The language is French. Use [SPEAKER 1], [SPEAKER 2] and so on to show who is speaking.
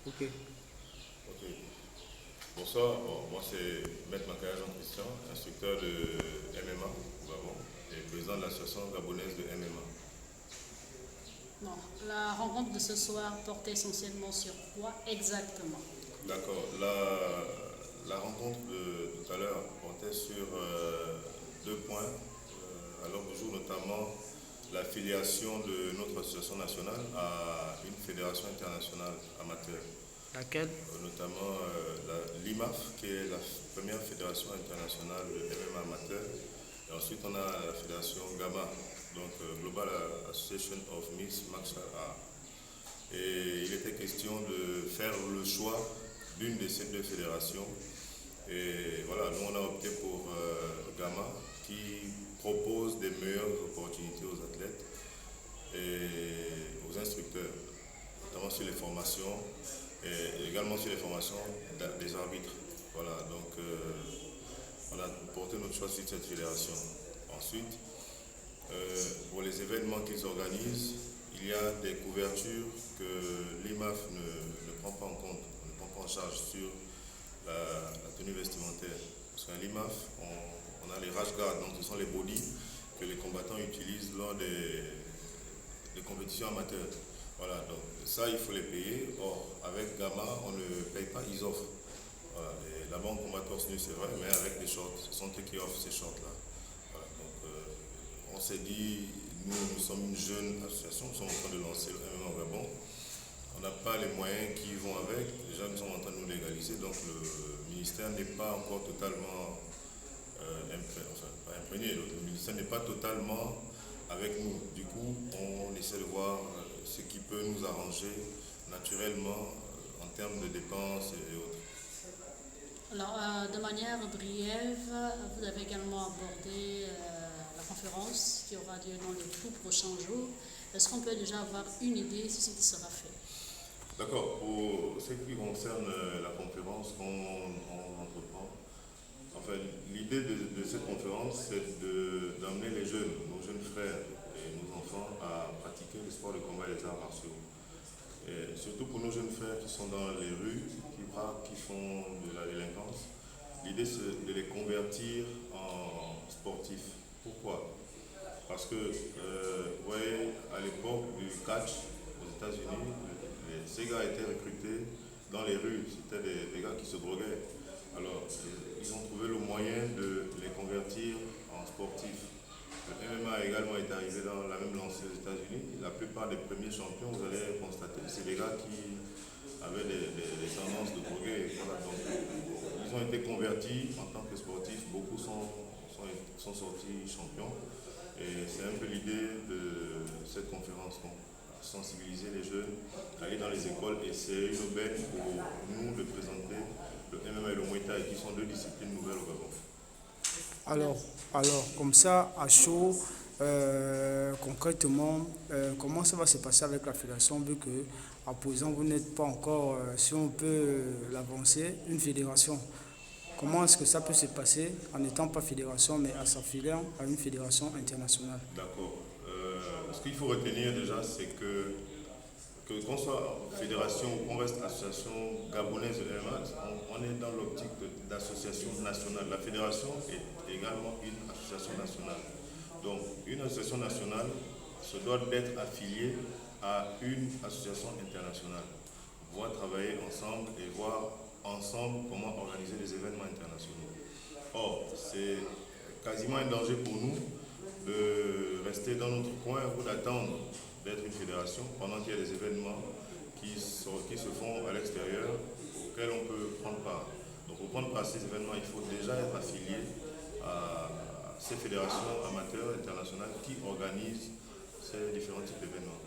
[SPEAKER 1] Ok.
[SPEAKER 2] Ok. Bonsoir, bon, moi c'est Maître Makaya Jean-Christian, instructeur de MMA au Gabon et président de l'association gabonaise de MMA.
[SPEAKER 3] Non, la rencontre de ce soir porte essentiellement sur quoi exactement?
[SPEAKER 2] D'accord, la rencontre de tout à l'heure portait sur deux points à l'ordre du jour, notamment l'affiliation de notre association nationale à une fédération internationale amateur.
[SPEAKER 1] Laquelle?
[SPEAKER 2] Notamment l'IMAF, qui est la première fédération internationale de MMA amateur. Et ensuite, on a la fédération GAMA, donc Global Association of Mixed Martial Arts. Et il était question de faire le choix d'une de ces deux fédérations. Et voilà, nous on a opté pour GAMA, qui propose des meilleures opportunités aux athlètes et aux instructeurs, notamment sur les formations et également sur les formations des arbitres. Voilà, donc on a porté notre choix sur cette fédération. Ensuite, pour les événements qu'ils organisent, il y a des couvertures que l'IMAF ne prend pas en compte, ne prend pas en charge sur la tenue vestimentaire. Parce qu'à l'IMAF, on a les rash guards, donc ce sont les bodys que les combattants utilisent lors des compétitions amateurs. Voilà, donc ça, il faut les payer. Or, avec Gamma, on ne paye pas, ils offrent. Voilà, et là-bas, on combat torse nu, c'est vrai, mais avec des shorts. Ce sont eux qui offrent ces shorts-là. Voilà, donc, on s'est dit, nous sommes une jeune association, nous sommes en train de lancer le MMA au Gabon. On n'a pas les moyens qui vont avec. Déjà, nous sommes en train de nous légaliser, donc le ministère n'est pas encore totalement pas imprégné. Le ministère n'est pas totalement avec nous. Du coup, on essaie de voir ce qui peut nous arranger naturellement en termes de dépenses et autres.
[SPEAKER 3] Alors, de manière brève, vous avez également abordé la conférence qui aura lieu dans les tout prochains jours. Est-ce qu'on peut déjà avoir une idée de ce qui sera fait?
[SPEAKER 2] D'accord. Pour ce qui concerne la conférence qu'on entreprend, enfin, l'idée de cette conférence, c'est d'amener les jeunes, nos jeunes frères et nos enfants à pratiquer le sport de combat et les arts martiaux. Et surtout pour nos jeunes frères qui sont dans les rues, qui braquent, qui font de la délinquance, l'idée c'est de les convertir en sportifs. Pourquoi? Parce que, vous voyez, à l'époque du catch aux États-Unis, ces gars étaient recrutés dans les rues, c'était des gars qui se droguaient. Alors, ils ont trouvé le moyen de les convertir en sportifs. Le MMA également est arrivé dans la même lancée aux États-Unis. La plupart des premiers champions, vous allez constater, c'est des gars qui avaient des tendances de droguer. Voilà, donc, ils ont été convertis en tant que sportifs. Beaucoup sont sortis champions. Et c'est un peu l'idée de cette conférence. Donc, sensibiliser les jeunes, aller dans les écoles. Et c'est une aubaine pour nous de présenter le MMA et le Muay Thai, qui sont deux disciplines nouvelles au Gabon.
[SPEAKER 1] Alors, comme ça, à chaud, concrètement, comment ça va se passer avec la fédération, vu que, à présent, vous n'êtes pas encore, si on peut l'avancer, une fédération. Comment est-ce que ça peut se passer en n'étant pas fédération, mais en s'affiliant à une fédération internationale?
[SPEAKER 2] D'accord. Ce qu'il faut retenir déjà, c'est que qu'on soit fédération ou qu'on reste association gabonaise de MMA, on est dans l'optique d'association nationale. La fédération est également une association nationale. Donc, une association nationale se doit d'être affiliée à une association internationale. Voir travailler ensemble et voir ensemble comment organiser les événements internationaux. Or, c'est quasiment un danger pour nous de rester dans notre coin ou d'attendre d'être une fédération pendant qu'il y a des événements qui se font à l'extérieur auxquels on peut prendre part. Donc pour prendre part à ces événements, il faut déjà être affilié à ces fédérations amateurs internationales qui organisent ces différents types d'événements.